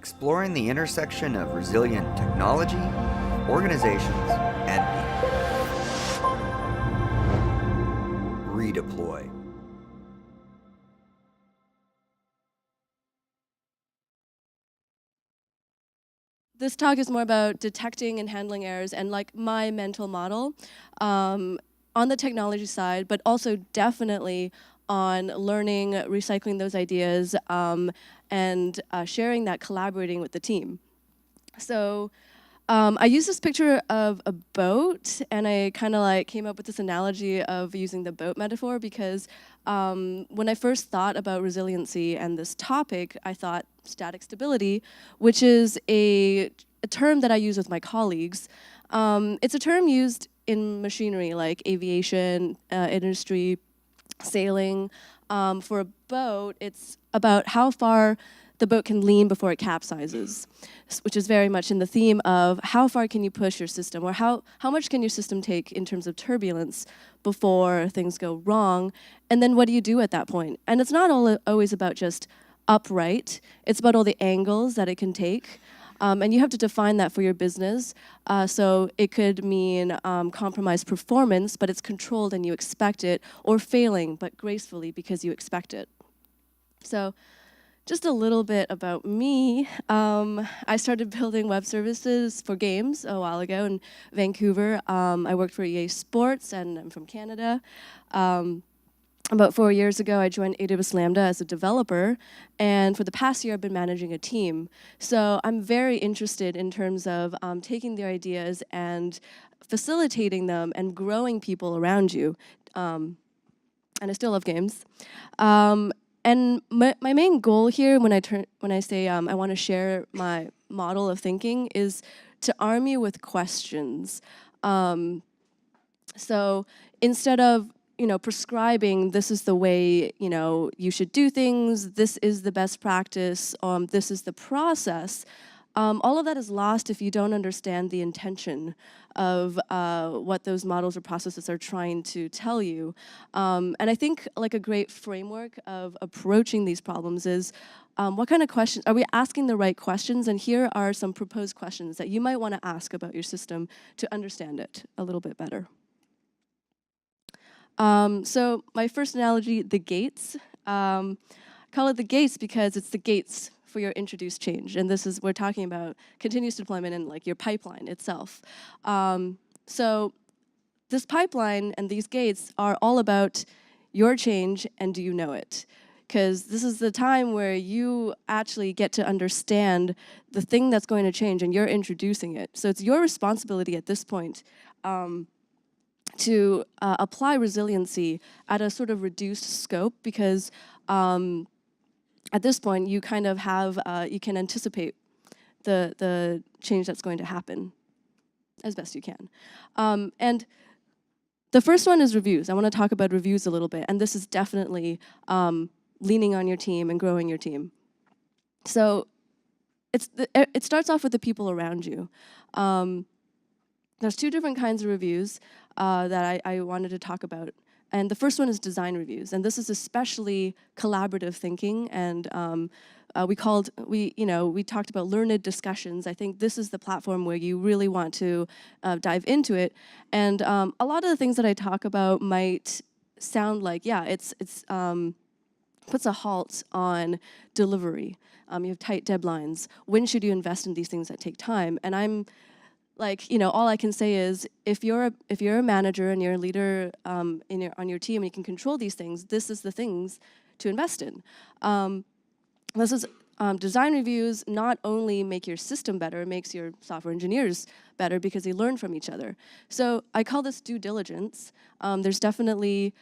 exploring the intersection of resilient technology, organizations, and people. REdeploy. This talk is more about detecting and handling errors and like my mental model on the technology side, but also definitely on learning, recycling those ideas, and sharing that, collaborating with the team. So I used this picture of a boat, and I kind of like came up with this analogy of using the boat metaphor because when I first thought about resiliency and this topic, I thought static stability, which is a term that I use with my colleagues. It's a term used in machinery like aviation, industry, sailing. For a boat, it's about how far the boat can lean before it capsizes, which is very much in the theme of how far can you push your system, or how much can your system take in terms of turbulence before things go wrong, and then what do you do at that point? And it's not always about just upright, it's about all the angles that it can take. And you have to define that for your business. So it could mean compromised performance, but it's controlled and you expect it, or failing, but gracefully because you expect it. So just a little bit about me. I started building web services for games a while ago in Vancouver. I worked for EA Sports, and I'm from Canada. About 4 years ago, I joined AWS Lambda as a developer, and for the past year, I've been managing a team. So I'm very interested in terms of taking their ideas and facilitating them and growing people around you. And I still love games. And my main goal here when I say I want to share my model of thinking is to arm you with questions. So instead of prescribing this is the way you should do things, this is the best practice, this is the process, all of that is lost if you don't understand the intention of what those models or processes are trying to tell you. And I think like a great framework of approaching these problems is what kind of questions, are we asking the right questions? And here are some proposed questions that you might want to ask about your system to understand it a little bit better. So my first analogy, the gates. I call it the gates because it's the gates for your introduced change. And this is, we're talking about continuous deployment and like your pipeline itself. So this pipeline and these gates are all about your change and do you know it? Because this is the time where you actually get to understand the thing that's going to change and you're introducing it. So it's your responsibility at this point to apply resiliency at a sort of reduced scope because at this point, you kind of have, you can anticipate the change that's going to happen as best you can. And the first one is reviews. I want to talk about reviews a little bit, and this is definitely leaning on your team and growing your team. So it starts off with the people around you. There's two different kinds of reviews that I wanted to talk about. And the first one is design reviews, and this is especially collaborative thinking. And we talked about learned discussions. I think this is the platform where you really want to dive into it. And a lot of the things that I talk about might sound like, yeah, it's puts a halt on delivery. You have tight deadlines. When should you invest in these things that take time? And I'm like, all I can say is if you're a manager and you're a leader on your team and you can control these things, this is the things to invest in. This is design reviews not only make your system better, it makes your software engineers better because they learn from each other. So I call this due diligence. There's definitely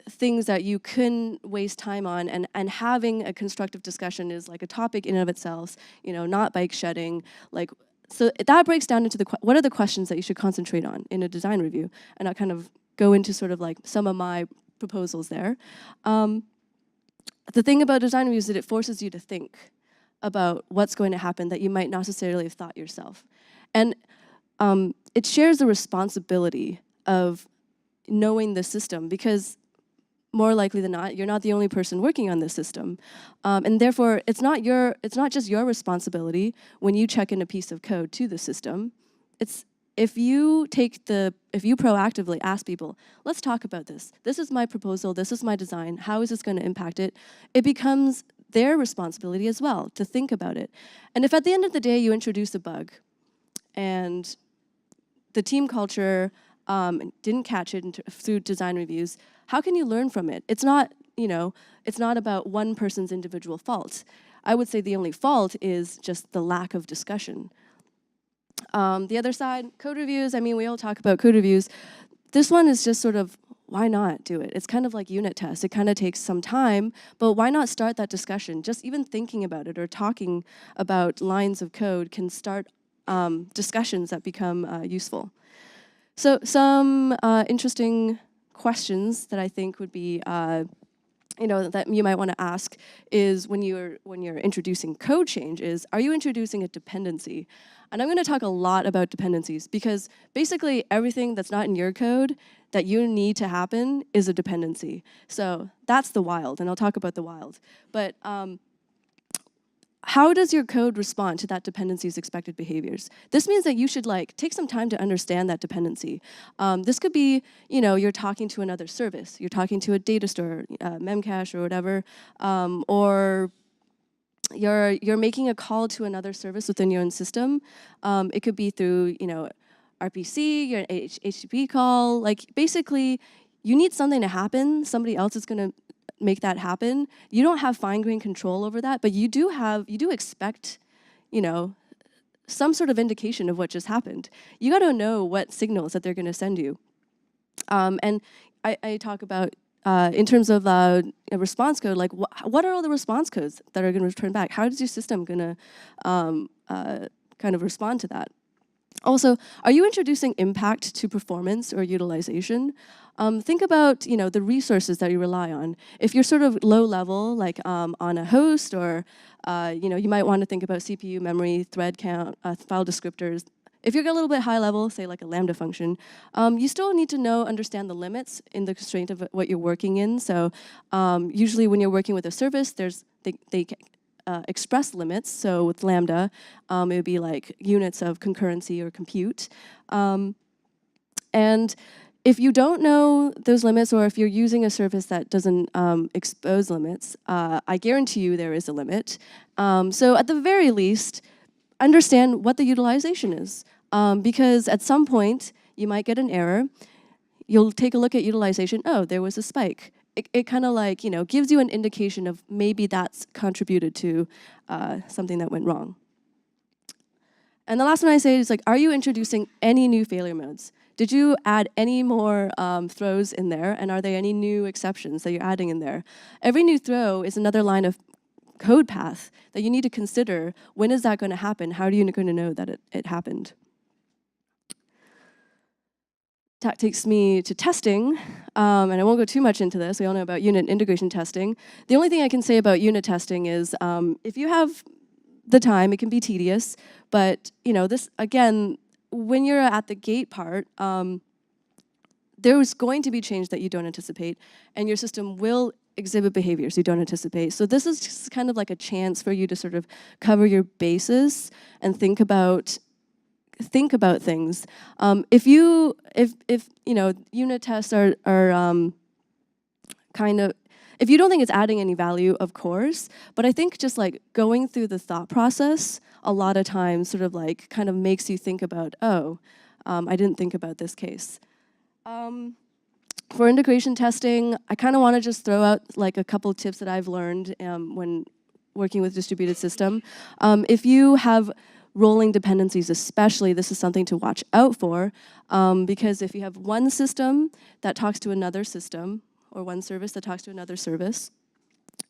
things that you couldn't waste time on, and having a constructive discussion is like a topic in and of itself, not bike shedding, like. So that breaks down into what are the questions that you should concentrate on in a design review, and I'll kind of go into sort of like some of my proposals there. The thing about design reviews is that it forces you to think about what's going to happen that you might not necessarily have thought yourself. And it shares the responsibility of knowing the system, because more likely than not, you're not the only person working on this system. And therefore, it's not just your responsibility when you check in a piece of code to the system. If you proactively ask people, let's talk about this. This is my proposal, this is my design, how is this going to impact it? It becomes their responsibility as well to think about it. And if at the end of the day you introduce a bug and the team culture didn't catch it through design reviews, how can you learn from it? It's not about one person's individual fault. I would say the only fault is just the lack of discussion. The other side, code reviews, I mean, we all talk about code reviews. This one is just sort of, why not do it? It's kind of like unit tests. It kind of takes some time, but why not start that discussion? Just even thinking about it or talking about lines of code can start discussions that become useful. So some interesting questions that I think would be that you might want to ask is when you're introducing code change is, are you introducing a dependency? And I'm going to talk a lot about dependencies because basically everything that's not in your code that you need to happen is a dependency. So that's the wild, and I'll talk about the wild. But how does your code respond to that dependency's expected behaviors? This means that you should take some time to understand that dependency. This could be, you're talking to another service, you're talking to a data store, Memcache or whatever, or you're making a call to another service within your own system. It could be through, RPC, your HTTP call. Basically, you need something to happen. Somebody else is going to make that happen. You don't have fine-grained control over that, but you do expect, some sort of indication of what just happened. You got to know what signals that they're going to send you. And I talk about, in terms of a response code, what are all the response codes that are going to return back? How is your system going to kind of respond to that? Also, are you introducing impact to performance or utilization? Think about the resources that you rely on. If you're sort of low level, on a host, or you might want to think about CPU, memory, thread count, file descriptors. If you're a little bit high level, say like a Lambda function, you still need to understand the limits in the constraint of what you're working in. So usually when you're working with a service, they express limits. So with Lambda, it would be like units of concurrency or compute. And if you don't know those limits, or if you're using a service that doesn't expose limits, I guarantee you there is a limit. So at the very least, understand what the utilization is. Because at some point, you might get an error. You'll take a look at utilization. Oh, there was a spike. It kind of gives you an indication of maybe that's contributed to something that went wrong. And the last one I say is are you introducing any new failure modes? Did you add any more throws in there? And are there any new exceptions that you're adding in there? Every new throw is another line of code path that you need to consider. When is that going to happen? How are you going to know that it happened? That takes me to testing, and I won't go too much into this. We all know about unit integration testing. The only thing I can say about unit testing is if you have the time, it can be tedious, but this, again, when you're at the gate part, there's going to be change that you don't anticipate, and your system will exhibit behaviors you don't anticipate. So this is just kind of like a chance for you to sort of cover your bases and think about things. If unit tests are kind of, if you don't think it's adding any value, of course, but I think just going through the thought process a lot of times sort of kind of makes you think about, oh, I didn't think about this case. For integration testing, I kind of want to just throw out a couple tips that I've learned when working with distributed system. If you have rolling dependencies especially, this is something to watch out for, because if you have one system that talks to another system, or one service that talks to another service,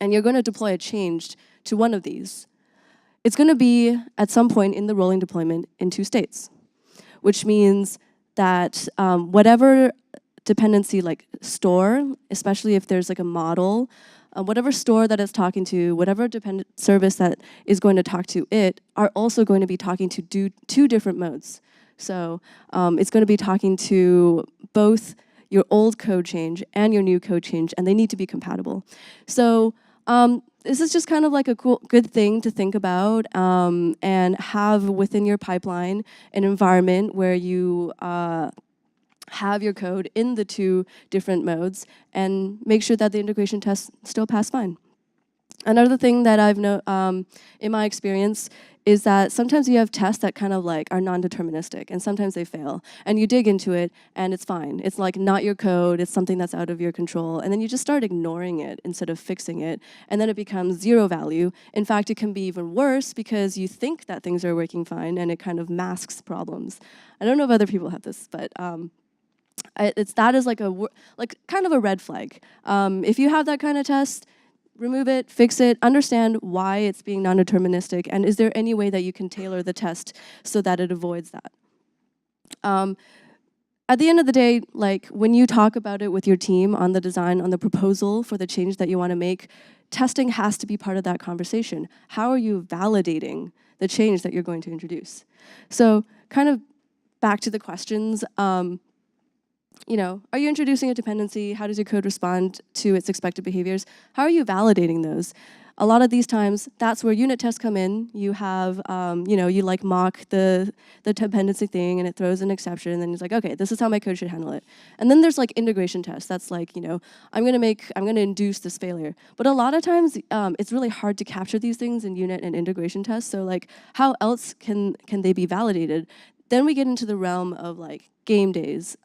and you're going to deploy a change to one of these, it's going to be at some point in the rolling deployment in 2 states, which means that whatever dependency store, especially if there's a model, whatever store that it's talking to, whatever dependent service that is going to talk to it, are also going to be talking to 2 different modes. So it's going to be talking to both your old code change and your new code change, and they need to be compatible. So this is just kind of like a good thing to think about and have within your pipeline an environment where you have your code in the two different modes and make sure that the integration tests still pass fine. Another thing that I've in my experience is that sometimes you have tests that kind of like are non-deterministic, and sometimes they fail. And you dig into it, and it's fine. It's like not your code, it's something that's out of your control, and then you just start ignoring it instead of fixing it, and then it becomes zero value. In fact, it can be even worse because you think that things are working fine, and it kind of masks problems. I don't know if other people have this, but that is like kind of a red flag. If you have that kind of test, remove it, fix it, understand why it's being non-deterministic, and is there any way that you can tailor the test so that it avoids that? At the end of the day, like when you talk about it with your team on the design, on the proposal for the change that you want to make, testing has to be part of that conversation. How are you validating the change that you're going to introduce? So kind of back to the questions, you know, are you introducing a dependency? How does your code respond to its expected behaviors? How are you validating those? A lot of these times, that's where unit tests come in. You have, you know, you like mock the dependency thing, and it throws an exception, and then it's like, okay, this is how my code should handle it. And then there's like integration tests. That's like, you know, I'm gonna induce this failure. But a lot of times, it's really hard to capture these things in unit and integration tests. So like, how else can they be validated? Then we get into the realm of like game days.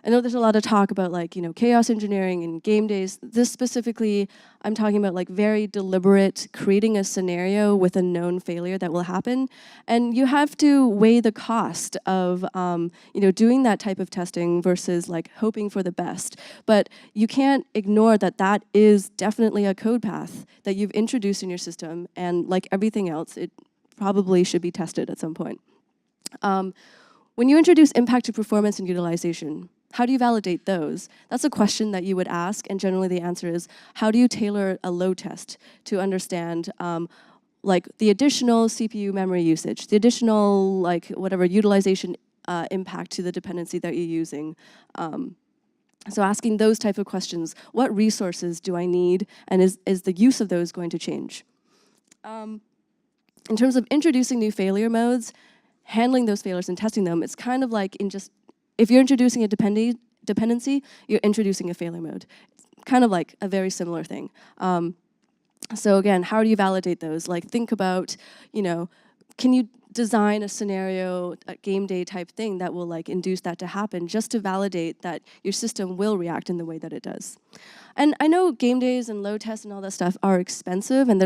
I know there's a lot of talk about like, you know, chaos engineering and game days. This specifically, I'm talking about like very deliberate creating a scenario with a known failure that will happen. And you have to weigh the cost of, you know, doing that type of testing versus like hoping for the best. But you can't ignore that that is definitely a code path that you've introduced in your system. And like everything else, it probably should be tested at some point. When you introduce impact to performance and utilization, how do you validate those? That's a question that you would ask, and generally the answer is, how do you tailor a load test to understand like the additional CPU memory usage, the additional like whatever utilization impact to the dependency that you're using? So asking those type of questions, what resources do I need, and is the use of those going to change? In terms of introducing new failure modes, handling those failures and testing them, it's kind of like if you're introducing a dependency, you're introducing a failure mode. It's kind of like a very similar thing. So again, how do you validate those? Like think about, you know, can you design a scenario, a game day type thing that will like induce that to happen just to validate that your system will react in the way that it does. And I know game days and load tests and all that stuff are expensive, and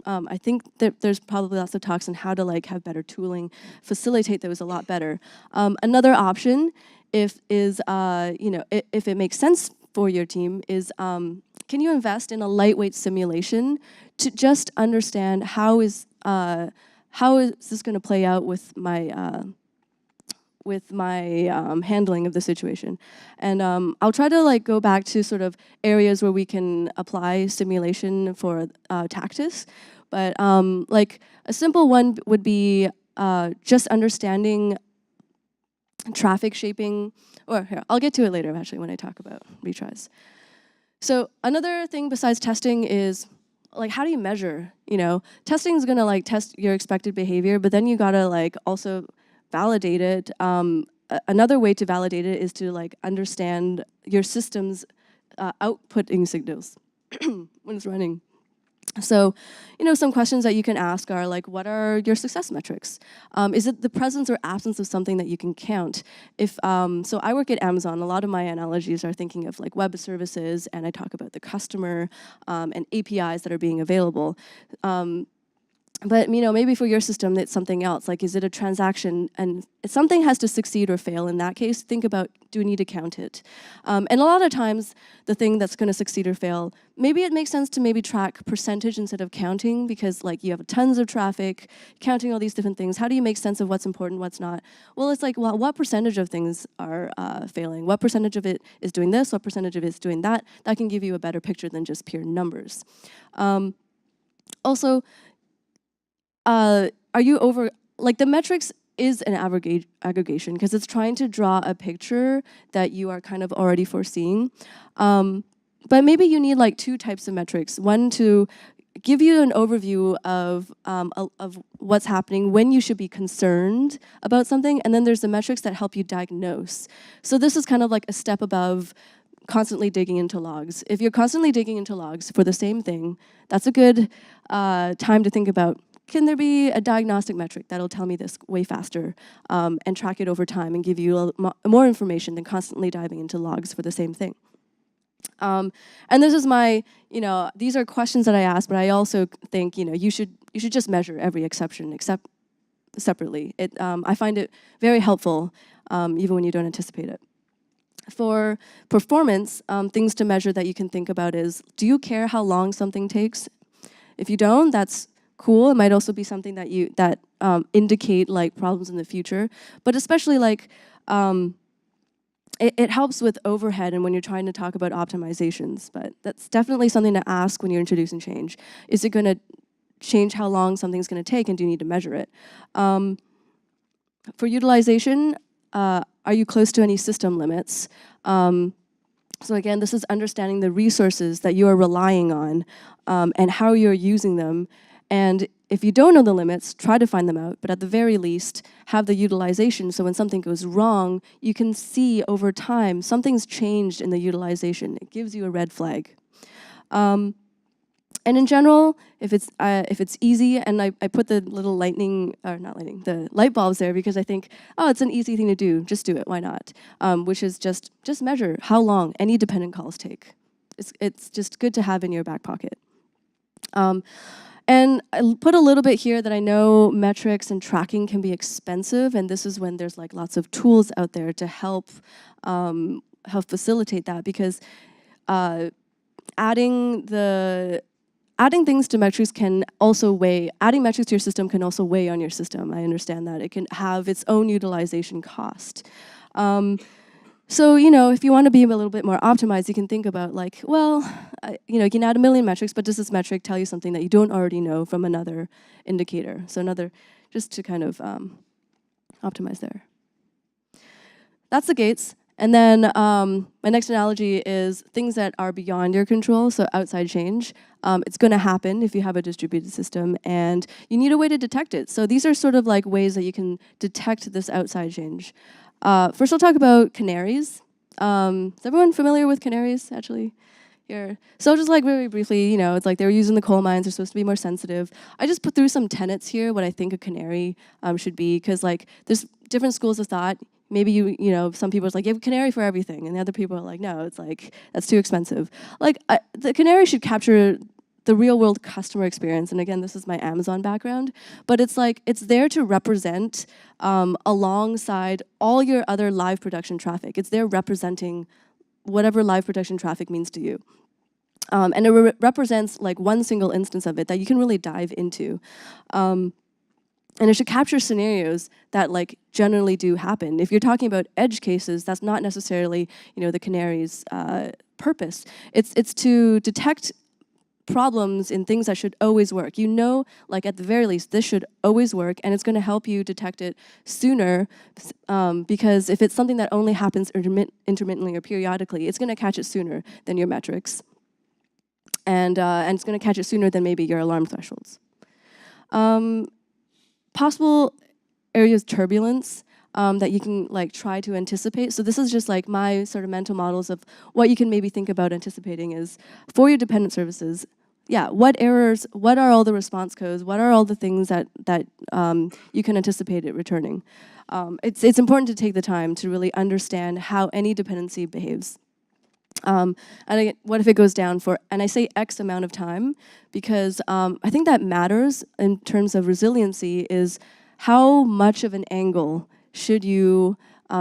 I think that there's probably lots of talks on how to like have better tooling, facilitate those a lot better. Another option, if it makes sense for your team, is can you invest in a lightweight simulation to just understand how is this going to play out with my handling of the situation. And I'll try to like go back to sort of areas where we can apply simulation for tactics. But like a simple one would be just understanding traffic shaping, or here, I'll get to it later actually when I talk about retries. So another thing besides testing is like, how do you measure? You know, testing is gonna like test your expected behavior, but then you gotta like also validate it. Another way to validate it is to like understand your system's outputting signals when it's running. So, you know, some questions that you can ask are like, what are your success metrics? Is it the presence or absence of something that you can count? So I work at Amazon. A lot of my analogies are thinking of like web services, and I talk about the customer and APIs that are being available. But you know, maybe for your system, it's something else. Like, is it a transaction? And if something has to succeed or fail in that case, think about, do we need to count it? And a lot of times, the thing that's going to succeed or fail, maybe it makes sense to maybe track percentage instead of counting, because like you have tons of traffic, counting all these different things. How do you make sense of what's important, what's not? Well, it's like, well, what percentage of things are failing? What percentage of it is doing this? What percentage of it is doing that? That can give you a better picture than just pure numbers. Also, are you over, like the metrics is an aggregation because it's trying to draw a picture that you are kind of already foreseeing. But maybe you need like 2 types of metrics. One to give you an overview of what's happening, when you should be concerned about something, and then there's the metrics that help you diagnose. So this is kind of like a step above constantly digging into logs. If you're constantly digging into logs for the same thing, that's a good time to think about, can there be a diagnostic metric that'll tell me this way faster and track it over time and give you more information than constantly diving into logs for the same thing. And this is my, these are questions that I ask, but I also think, you should just measure every exception except separately. I find it very helpful, even when you don't anticipate it. For performance, things to measure that you can think about is, do you care how long something takes? If you don't, that's cool. It might also be something that indicate like problems in the future, but especially like it helps with overhead and when you're trying to talk about optimizations. But that's definitely something to ask when you're introducing change. Is it going to change how long something's going to take, and do you need to measure it? For utilization, are you close to any system limits? So again, this is understanding the resources that you are relying on and how you're using them. And if you don't know the limits, try to find them out, but at the very least, have the utilization, so when something goes wrong, you can see over time something's changed in the utilization. It gives you a red flag. And in general, if it's easy, and I put the little the light bulbs there because I think, oh, it's an easy thing to do. Just do it. Why not? Which is just measure how long any dependent calls take. It's just good to have in your back pocket. And I put a little bit here that I know metrics and tracking can be expensive, and this is when there's like lots of tools out there to help facilitate that, because adding things to metrics can also weigh, adding metrics to your system can also weigh on your system. I understand that. It can have its own utilization cost. So, if you want to be a little bit more optimized, you can think about like, well, you can add 1 million metrics, but does this metric tell you something that you don't already know from another indicator? So just to kind of optimize there. That's the gates. And then my next analogy is things that are beyond your control, so outside change. It's going to happen if you have a distributed system, and you need a way to detect it. So these are sort of like ways that you can detect this outside change. First, I'll talk about Canaries. Is everyone familiar with Canaries, actually? Here. So just like very briefly, it's like they were using the coal mines, they're supposed to be more sensitive. I just put through some tenets here, what I think a canary should be, because like there's different schools of thought. Maybe some people are like, you have a canary for everything, and the other people are like, no, it's like, that's too expensive. Like, the canary should capture the real world customer experience, and again, this is my Amazon background, but it's like, it's there to represent alongside all your other live production traffic. It's there representing whatever live production traffic means to you. And it represents like one single instance of it that you can really dive into. And it should capture scenarios that like generally do happen. If you're talking about edge cases, that's not necessarily the Canary's purpose. It's to detect problems in things that should always work. Like at the very least, this should always work, and it's going to help you detect it sooner, because if it's something that only happens intermittently or periodically, it's going to catch it sooner than your metrics, and it's going to catch it sooner than maybe your alarm thresholds. Possible areas of turbulence that you can like try to anticipate. So this is just like my sort of mental models of what you can maybe think about anticipating is for your dependent services. Yeah, what errors? What are all the response codes? What are all the things that you can anticipate it returning? It's important to take the time to really understand how any dependency behaves. And again, what if it goes down for, and I say X amount of time, because I think that matters in terms of resiliency is how much of an angle should you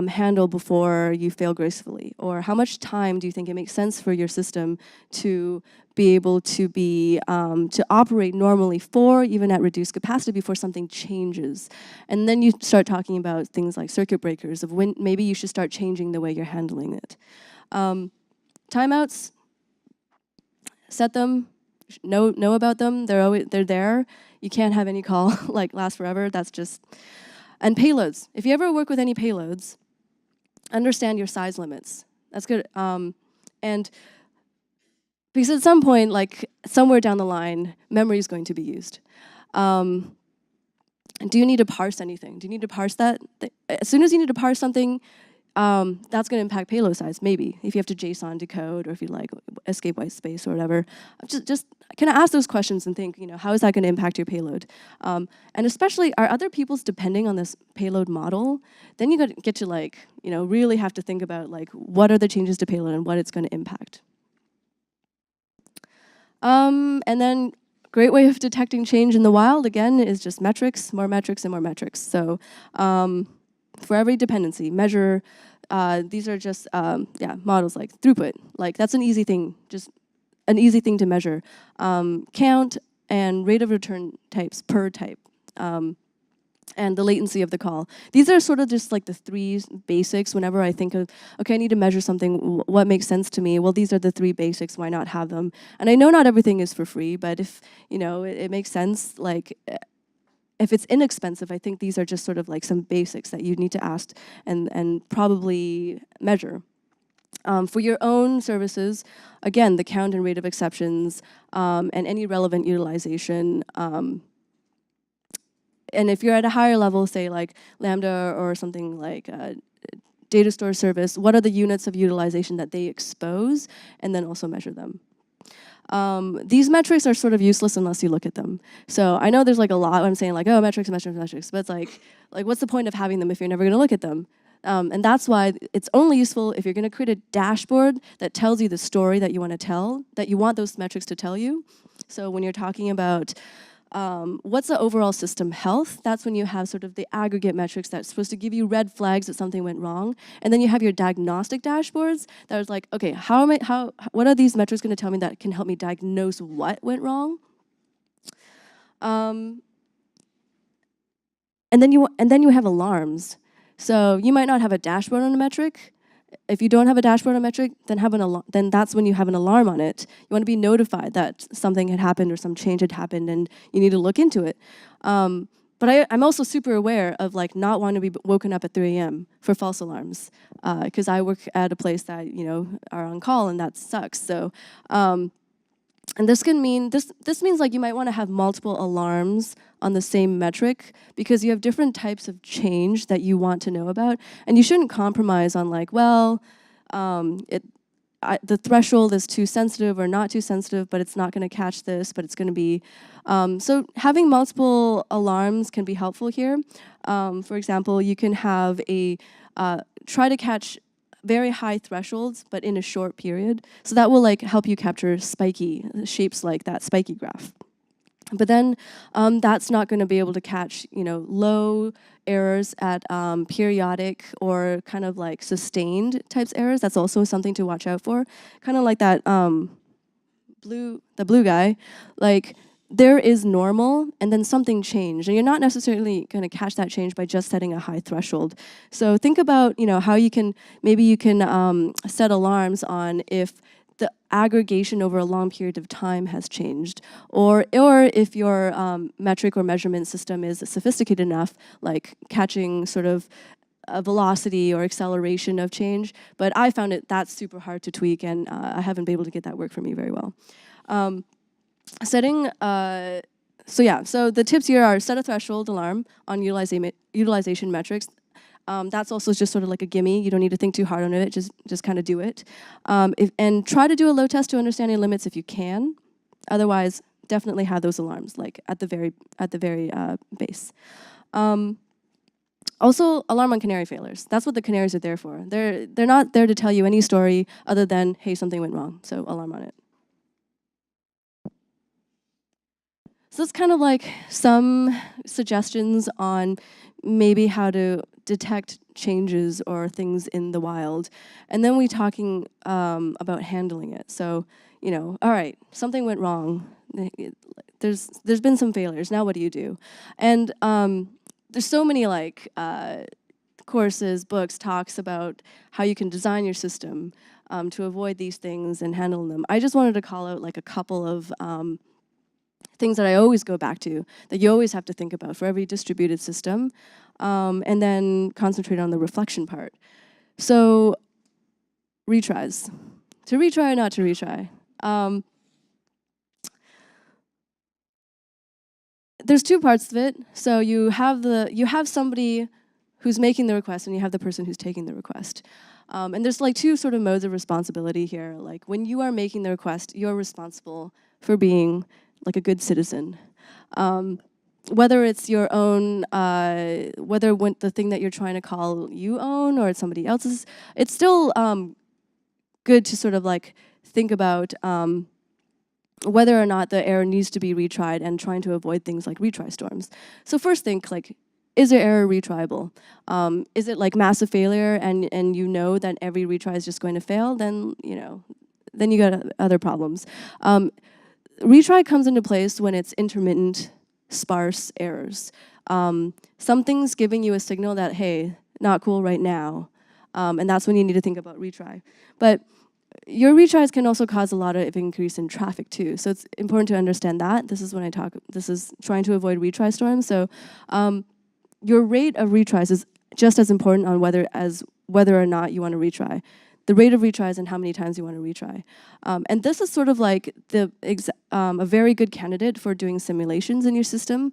handle before you fail gracefully? Or how much time do you think it makes sense for your system to be able to to operate normally for, even at reduced capacity, before something changes? And then you start talking about things like circuit breakers, of when maybe you should start changing the way you're handling it. Timeouts, set them, know about them. They're there. You can't have any call like last forever. That's just, And payloads. If you ever work with any payloads, understand your size limits. That's good. And because at some point, like somewhere down the line, memory is going to be used. Do you need to parse anything? Do you need to parse that? As soon as you need to parse something, that's going to impact payload size, maybe, if you have to JSON decode or if you like escape white space or whatever. Just kind of ask those questions and think, how is that going to impact your payload? And especially, are other people's depending on this payload model? Then you get to like, really have to think about like, what are the changes to payload and what it's going to impact. And then, great way of detecting change in the wild, again, is just metrics, more metrics, and more metrics. So for every dependency, measure, these are just, models like throughput. Like, that's an easy thing, just an easy thing to measure. Count and rate of return types per type. And the latency of the call. These are sort of just like the three basics whenever I think of, okay, I need to measure something, what makes sense to me? Well, these are the three basics, why not have them? And I know not everything is for free, but if, it makes sense, like, if it's inexpensive, I think these are just sort of like some basics that you need to ask and probably measure. For your own services, again, the count and rate of exceptions, and any relevant utilization, and if you're at a higher level, say like Lambda or something like data store service, what are the units of utilization that they expose, and then also measure them. These metrics are sort of useless unless you look at them. So I know there's like a lot I'm saying like, oh, metrics, metrics, metrics, but it's like what's the point of having them if you're never going to look at them? And that's why it's only useful if you're going to create a dashboard that tells you the story that you want to tell, that you want those metrics to tell you. So when you're talking about what's the overall system health? That's when you have sort of the aggregate metrics that's supposed to give you red flags that something went wrong. And then you have your diagnostic dashboards that are like, okay, what are these metrics going to tell me that can help me diagnose what went wrong? And then you have alarms. So you might not have a dashboard on a metric. If you don't have a dashboard on a metric, then that's when you have an alarm on it. You want to be notified that something had happened or some change had happened, and you need to look into it. But I'm also super aware of like not wanting to be woken up at 3 a.m. for false alarms, because I work at a place that are on call, and that sucks. So, and this can mean this means like you might want to have multiple alarms on the same metric because you have different types of change that you want to know about, and you shouldn't compromise on like, well, the threshold is too sensitive or not too sensitive, but it's not going to catch this, but it's going to be. So having multiple alarms can be helpful here. For example, you can have try to catch very high thresholds, but in a short period. So that will like help you capture spiky shapes like that spiky graph. But then that's not going to be able to catch low errors at periodic or kind of like sustained types errors. That's also something to watch out for. Kind of like that the blue guy, like there is normal and then something changed, and you're not necessarily going to catch that change by just setting a high threshold. So think about how you can set alarms on if the aggregation over a long period of time has changed, or if your metric or measurement system is sophisticated enough, like catching sort of a velocity or acceleration of change. But I found that's super hard to tweak, and I haven't been able to get that work for me very well. So the tips here are set a threshold alarm on utilization metrics. That's also just sort of like a gimme. You don't need to think too hard on it. Just kind of do it. And try to do a load test to understanding limits if you can. Otherwise, definitely have those alarms like at the very base. Also, alarm on canary failures. That's what the canaries are there for. They're not there to tell you any story other than, hey, something went wrong, so alarm on it. So that's kind of like some suggestions on maybe how to detect changes or things in the wild. And then we're talking about handling it. So, all right, something went wrong. There's been some failures. Now what do you do? And there's so many like courses, books, talks about how you can design your system to avoid these things and handle them. I just wanted to call out like a couple of things that I always go back to, that you always have to think about for every distributed system, and then concentrate on the reflection part. So, retries. To retry or not to retry? There's two parts of it. So you have somebody who's making the request, and you have the person who's taking the request. And there's like two sort of modes of responsibility here. Like when you are making the request, you're responsible for being like a good citizen. Whether it's your own, whether when the thing that you're trying to call you own or it's somebody else's, it's still good to sort of like think about whether or not the error needs to be retried and trying to avoid things like retry storms. So first think like, is your error retryable? Is it like massive failure and you know that every retry is just going to fail? Then then you got other problems. Retry comes into place when it's intermittent, sparse errors. Something's giving you a signal that, hey, not cool right now. And that's when you need to think about retry. But your retries can also cause a lot of increase in traffic too. So it's important to understand that. This is trying to avoid retry storms. So your rate of retries is just as important on whether or not you want to retry. The rate of retries and how many times you want to retry. And this is sort of like a very good candidate for doing simulations in your system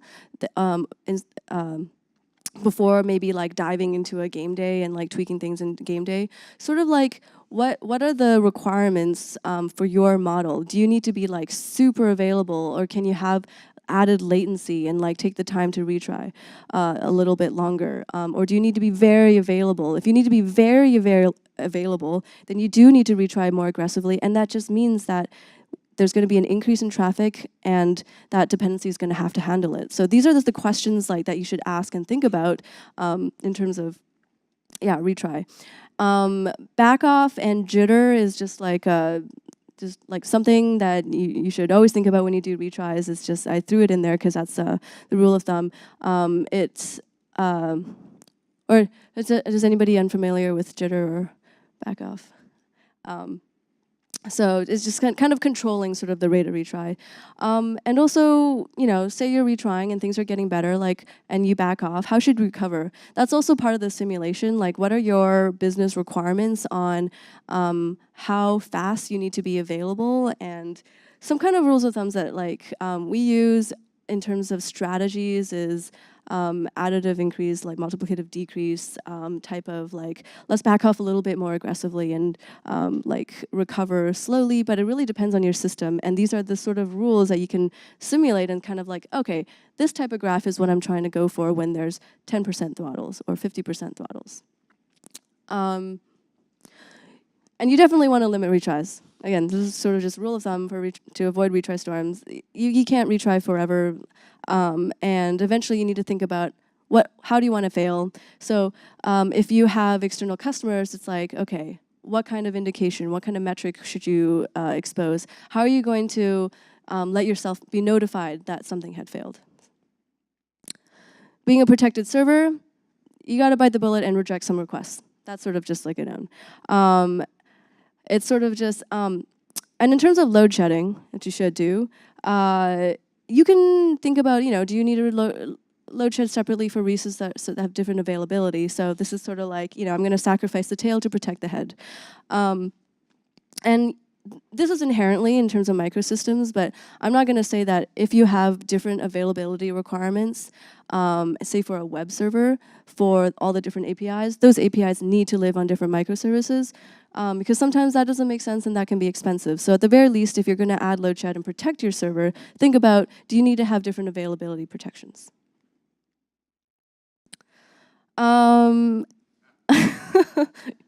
before maybe like diving into a game day and like tweaking things in game day. Sort of like what are the requirements for your model? Do you need to be like super available, or can you have added latency and like take the time to retry a little bit longer? Or do you need to be very available? If you need to be very available, then you do need to retry more aggressively, and that just means that there's going to be an increase in traffic, and that dependency is going to have to handle it. So these are just the questions like that you should ask and think about in terms of retry. Back off and jitter is just like something that you should always think about when you do retries. It's just, I threw it in there because that's the rule of thumb. Is anybody unfamiliar with jitter or back off? So it's just kind of controlling sort of the rate of retry. And also, say you're retrying and things are getting better, and you back off, how should you recover? That's also part of the simulation. Like, what are your business requirements on how fast you need to be available? And some kind of rules of thumbs that we use in terms of strategies is additive increase, like multiplicative decrease, type of let's back off a little bit more aggressively and recover slowly, but it really depends on your system. And these are the sort of rules that you can simulate and kind of okay, this type of graph is what I'm trying to go for when there's 10% throttles or 50% throttles. And you definitely want to limit retries. Again, this is sort of just rule of thumb to avoid retry storms. You can't retry forever, and eventually you need to think about how do you want to fail. So if you have external customers, it's like, okay, what kind of indication, what kind of metric should you expose? How are you going to let yourself be notified that something had failed? Being a protected server, you got to bite the bullet and reject some requests. That's sort of just like a known. It's sort of just, and in terms of load shedding, that you should do, you can think about, do you need to load shed separately for resources that have different availability? So this is sort of like, I'm going to sacrifice the tail to protect the head. And this is inherently in terms of microsystems, but I'm not going to say that if you have different availability requirements, say for a web server, for all the different APIs, those APIs need to live on different microservices, because sometimes that doesn't make sense and that can be expensive. So at the very least, if you're going to add load shed and protect your server, think about, do you need to have different availability protections?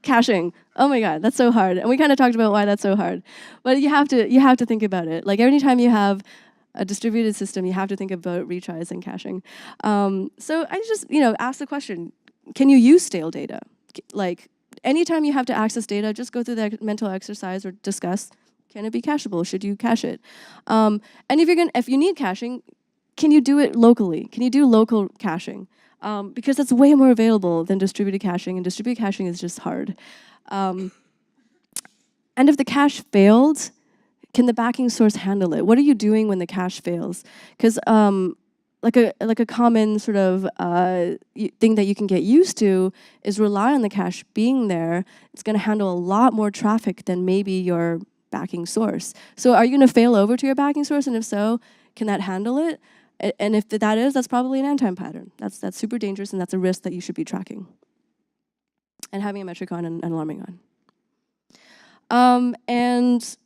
Caching. Oh my God, that's so hard. And we kind of talked about why that's so hard. But you have to think about it. Like every time you have a distributed system, you have to think about retries and caching. So I just, ask the question, can you use stale data? Like anytime you have to access data, just go through that mental exercise or discuss, can it be cacheable? Should you cache it? And if you need caching, can you do it locally? Can you do local caching? Because that's way more available than distributed caching, and distributed caching is just hard. And if the cache failed, can the backing source handle it? What are you doing when the cache fails? Because like a common sort of thing that you can get used to is rely on the cache being there. It's going to handle a lot more traffic than maybe your backing source. So are you going to fail over to your backing source? And if so, can that handle it? And if that is, that's probably an end-time pattern. That's super dangerous, and that's a risk that you should be tracking and having a metric on and alarming on. And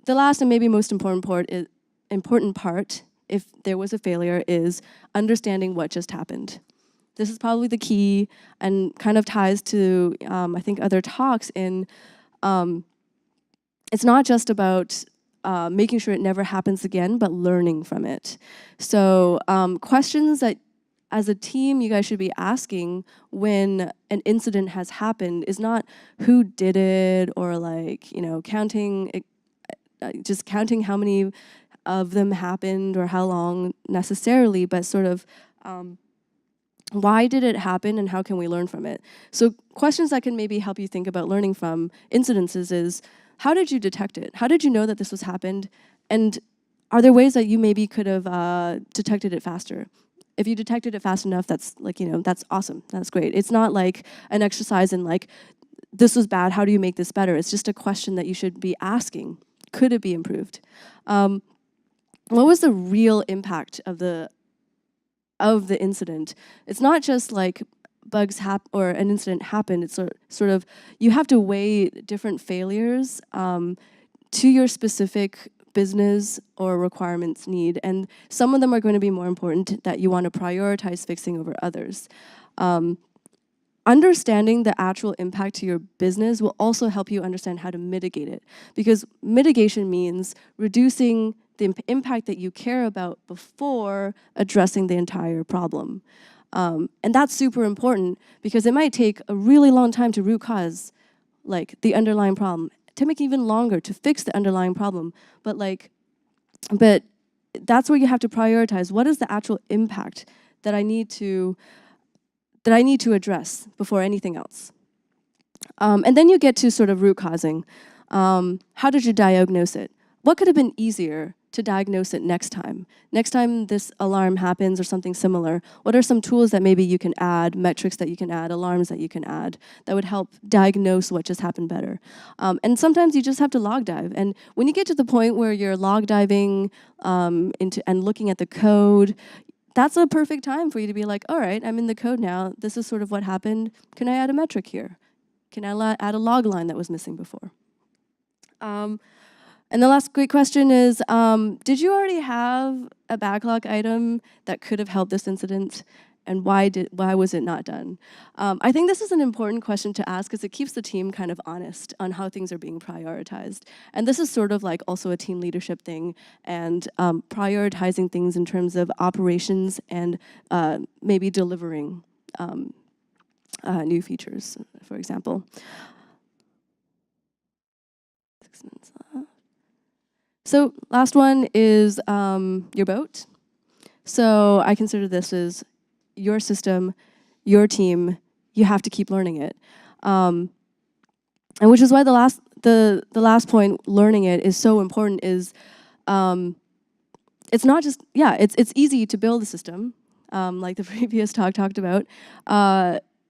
the last and maybe most important part, if there was a failure, is understanding what just happened. This is probably the key and kind of ties to, I think, other talks in, it's not just about making sure it never happens again, but learning from it. So questions that as a team you guys should be asking when an incident has happened is not who did it, or like, just counting how many of them happened or how long necessarily, but sort of why did it happen and how can we learn from it? So questions that can maybe help you think about learning from incidences is, how did you detect it? How did you know that this was happened? And are there ways that you maybe could have detected it faster? If you detected it fast enough, that's like, that's awesome. That's great. It's not like an exercise in like, this was bad, how do you make this better? It's just a question that you should be asking. Could it be improved? What was the real impact of the incident? It's not just like bugs or an incident happened. It's sort of, you have to weigh different failures to your specific business or requirements need, and some of them are going to be more important that you want to prioritize fixing over others. Understanding the actual impact to your business will also help you understand how to mitigate it, because mitigation means reducing the impact that you care about before addressing the entire problem. And that's super important, because it might take a really long time to root cause like the underlying problem, to make it even longer to fix the underlying problem. But that's where you have to prioritize, what is the actual impact that I need to address before anything else. And then you get to sort of root causing. How did you diagnose it? What could have been easier to diagnose it next time? Next time this alarm happens or something similar, what are some tools that maybe you can add, metrics that you can add, alarms that you can add that would help diagnose what just happened better? And sometimes you just have to log dive. And when you get to the point where you're log diving into and looking at the code, that's a perfect time for you to be like, all right, I'm in the code now. This is sort of what happened. Can I add a metric here? Can I add a log line that was missing before? And the last great question is, did you already have a backlog item that could have helped this incident? And why was it not done? I think this is an important question to ask, because it keeps the team kind of honest on how things are being prioritized. And this is sort of like also a team leadership thing, and prioritizing things in terms of operations and maybe delivering new features, for example. 6 minutes left. So last one is your boat. So I consider this as your system, your team. You have to keep learning it, and which is why the last point, learning it, is so important. Is it's not just, it's easy to build a system, like the previous talk talked about.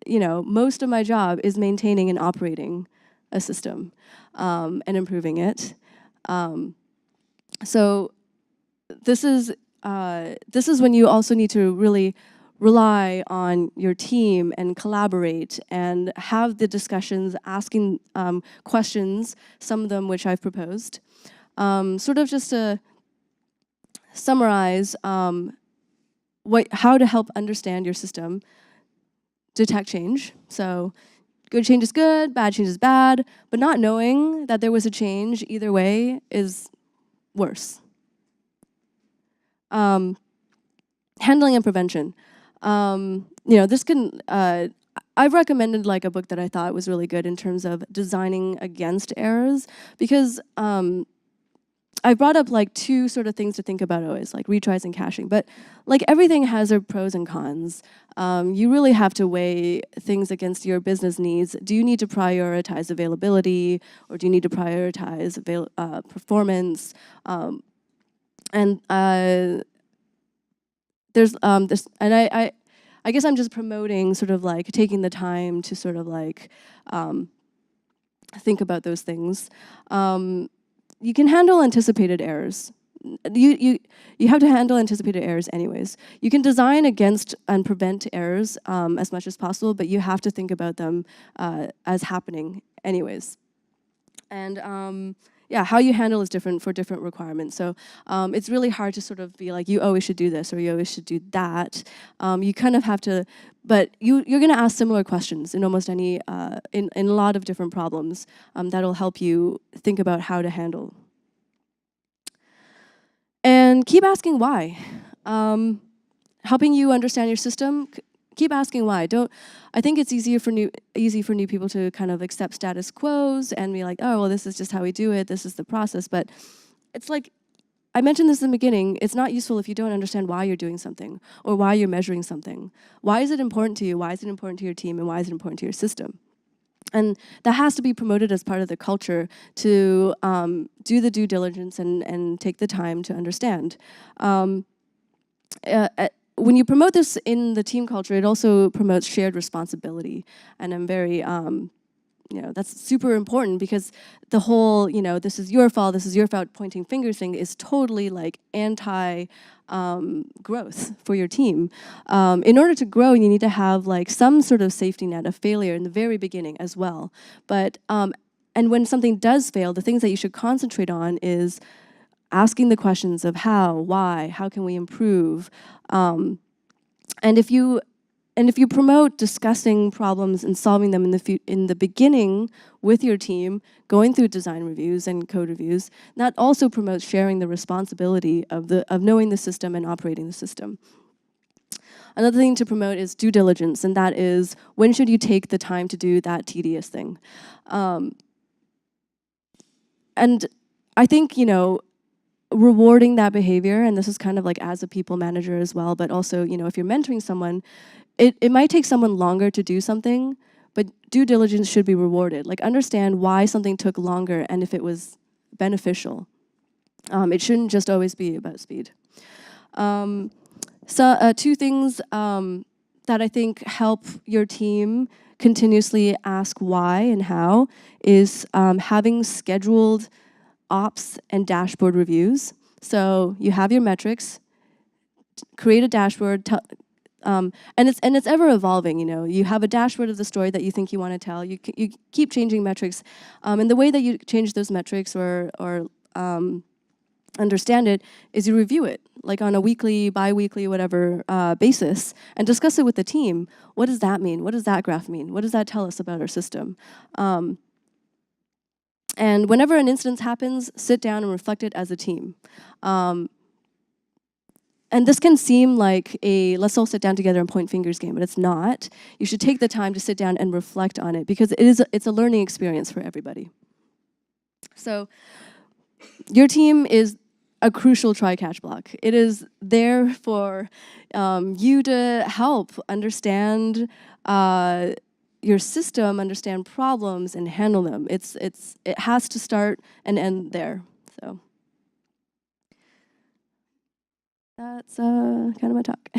Most of my job is maintaining and operating a system and improving it. So this is when you also need to really rely on your team and collaborate and have the discussions, asking questions, some of them which I've proposed. Sort of just to summarize how to help understand your system, detect change. So good change is good, bad change is bad, but not knowing that there was a change either way is worse. Handling and prevention. This can, I've recommended like a book that I thought was really good in terms of designing against errors, because I brought up like two sort of things to think about always, like retries and caching. But like everything has their pros and cons. You really have to weigh things against your business needs. Do you need to prioritize availability, or do you need to prioritize performance? And there's this, and I guess I'm just promoting sort of like taking the time to sort of like think about those things. You can handle anticipated errors. You have to handle anticipated errors anyways. You can design against and prevent errors as much as possible, but you have to think about them as happening anyways. And yeah, how you handle is different for different requirements. So it's really hard to sort of be like, you always should do this or you always should do that. You kind of have to, but you're going to ask similar questions in almost any, in a lot of different problems that'll help you think about how to handle. And keep asking why. Helping you understand your system, keep asking why. I think it's easy for new people to kind of accept status quos and be like, oh, well, this is just how we do it. This is the process. But it's like, I mentioned this in the beginning, it's not useful if you don't understand why you're doing something or why you're measuring something. Why is it important to you? Why is it important to your team? And why is it important to your system? And that has to be promoted as part of the culture to do the due diligence and take the time to understand. When you promote this in the team culture, it also promotes shared responsibility. And I'm very, that's super important because the whole, this is your fault, pointing fingers thing is totally like anti growth for your team. In order to grow, you need to have like some sort of safety net of failure in the very beginning as well. But, and when something does fail, the things that you should concentrate on is asking the questions of how, why, how can we improve? And if you promote discussing problems and solving them in the beginning with your team, going through design reviews and code reviews, that also promotes sharing the responsibility of knowing the system and operating the system. Another thing to promote is due diligence, and that is when should you take the time to do that tedious thing. And I think, rewarding that behavior, and this is kind of like as a people manager as well, but also, if you're mentoring someone, it might take someone longer to do something, but due diligence should be rewarded. Like understand why something took longer and if it was beneficial. It shouldn't just always be about speed. Two things that I think help your team continuously ask why and how is having scheduled ops and dashboard reviews. So you have your metrics, create a dashboard, and it's ever evolving. You have a dashboard of the story that you think you want to tell. You keep changing metrics, and the way that you change those metrics or understand it is you review it like on a weekly, bi-weekly, whatever basis, and discuss it with the team. What does that mean? What does that graph mean? What does that tell us about our system? And whenever an instance happens, sit down and reflect it as a team. And this can seem like a let's all sit down together and point fingers game, but it's not. You should take the time to sit down and reflect on it because it's a learning experience for everybody. So your team is a crucial try-catch block. It is there for you to help understand your system, understand problems, and handle them. It has to start and end there. So that's kind of my talk.